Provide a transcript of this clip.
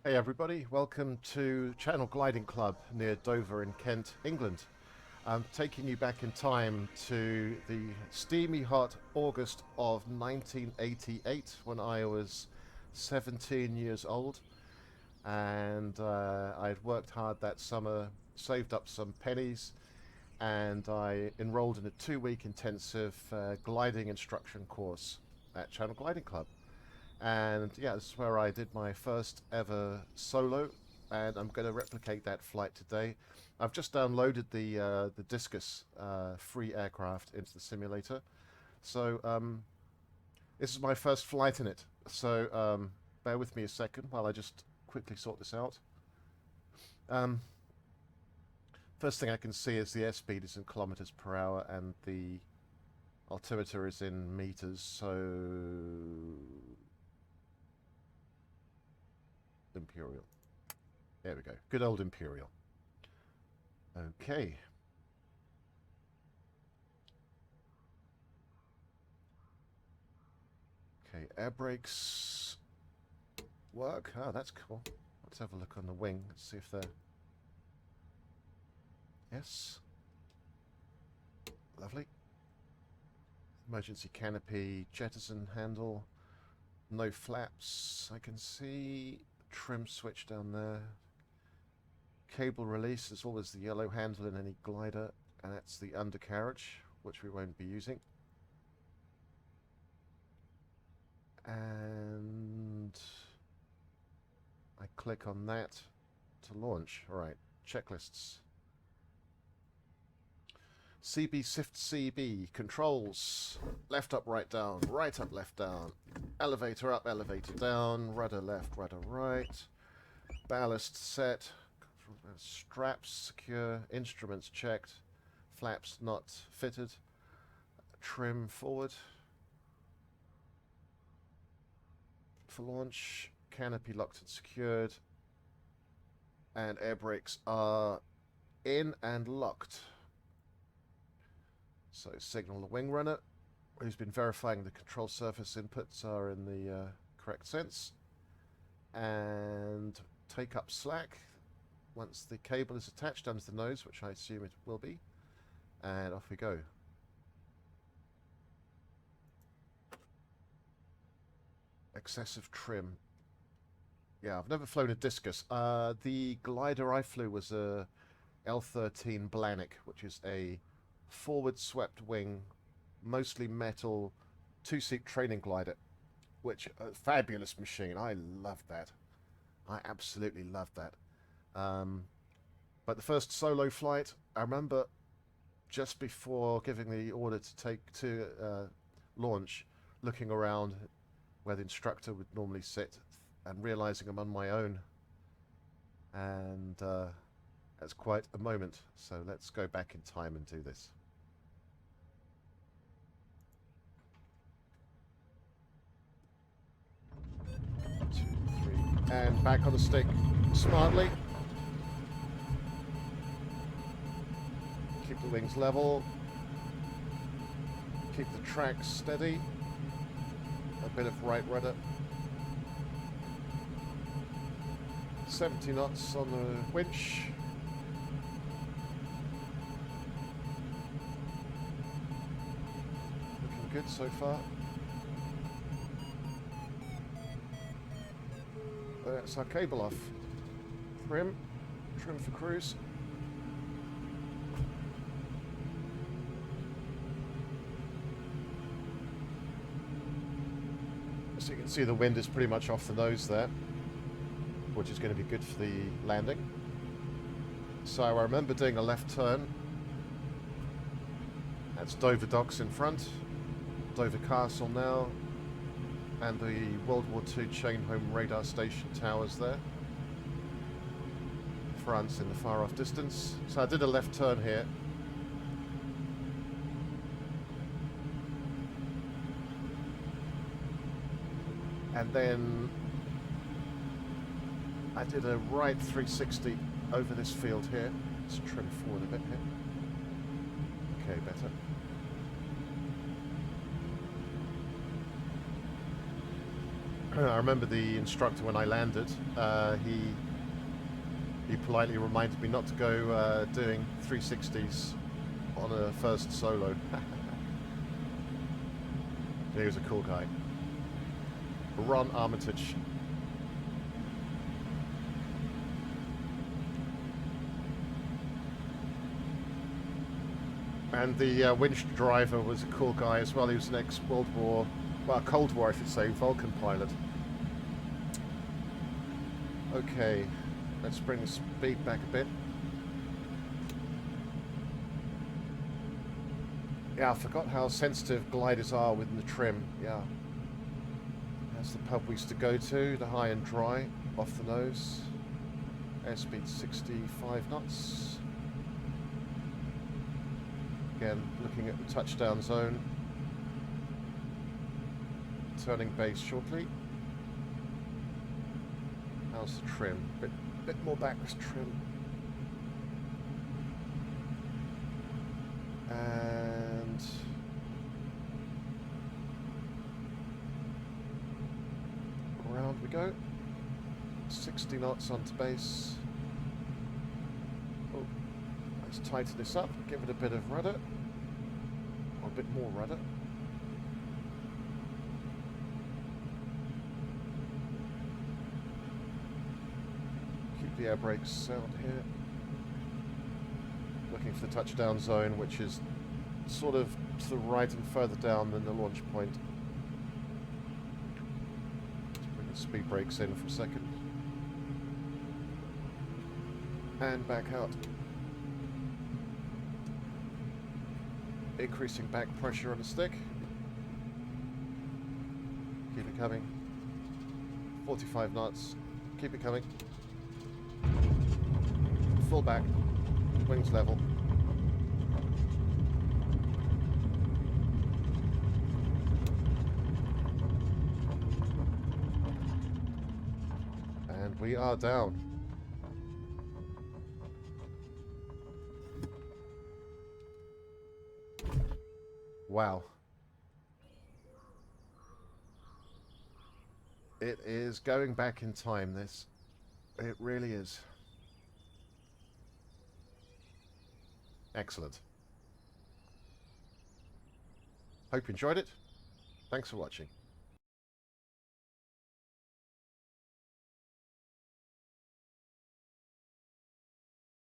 Hey everybody, welcome to Channel Gliding Club near Dover in Kent, England. I'm taking you back in time to the steamy hot August of 1988 when I was 17 years old, and I'd worked hard that summer, saved up some pennies, and I enrolled in a 2-week intensive gliding instruction course at Channel Gliding Club. And yeah, this is where I did my first ever solo, and I'm going to replicate that flight today. I've just downloaded the Discus free aircraft into the simulator, so this is my first flight in it. So bear with me a second while I just quickly sort this out. Um, First thing I can see is the airspeed is in kilometers per hour, and the altimeter is in meters. So Imperial. There we go. Good old Imperial. Okay. Okay, air brakes work. Oh, that's cool. Let's have a look on the wing. Let's see if they're... Yes. Lovely. Emergency canopy, jettison handle. No flaps. I can see trim switch down there. Cable release. There's always the yellow handle in any glider, and that's the undercarriage, which we won't be using. And I click on that to launch. All right, checklists. CB Sift CB controls left up, right down, right up, left down, elevator up, elevator down, rudder left, rudder right, ballast set, straps secure, instruments checked, flaps not fitted, trim forward for launch, canopy locked and secured, and air brakes are in and locked. So signal the wing runner, who's been verifying the control surface inputs are in the correct sense, and take up slack once the cable is attached under the nose, which I assume it will be, and off we go. Excessive trim. Yeah, I've never flown a Discus. The glider I flew was a L13 Blanick, which is a forward swept wing, mostly metal, two-seat training glider, which a fabulous machine. I loved that. I absolutely loved that. But the first solo flight, I remember just before giving the order to take to launch, looking around where the instructor would normally sit and realizing I'm on my own, and that's quite a moment. So let's go back in time and do this. 2, 3, and back on the stick smartly. Keep the wings level. Keep the track steady. A bit of right rudder. 70 knots on the winch. Looking good so far. That's our cable off. Trim for cruise. So you can see the wind is pretty much off the nose there, which is going to be good for the landing. So I remember doing a left turn. That's Dover Docks in front, Dover Castle now, and the World War II chain home radar station towers there. France in the far off distance. So I did a left turn here. And then I did a right 360 over this field here. Let's trim forward a bit here. Okay, better. I remember the instructor when I landed. He politely reminded me not to go doing 360s on a first solo. He was a cool guy. Ron Armitage. And the winch driver was a cool guy as well. He was an ex-World War, well, Cold War, I should say, Vulcan pilot. Okay, let's bring the speed back a bit. Yeah, I forgot how sensitive gliders are within the trim. Yeah. That's the pub we used to go to, the high and dry, off the nose. Airspeed 65 knots. Again, looking at the touchdown zone. Turning base shortly. How's the trim? Bit more backwards trim. And around we go. 60 knots onto base. Oh, let's tighten this up. Give it a bit of rudder. Or a bit more rudder. Keep the air brakes out here. Looking for the touchdown zone, which is sort of to the right and further down than the launch point. Let's bring the speed brakes in for a second. And back out. Increasing back pressure on the stick. Keep it coming. 45 knots. Keep it coming. Full back. Wings level. And we are down. Wow. It is going back in time, this. It really is. Excellent. Hope you enjoyed it. Thanks for watching.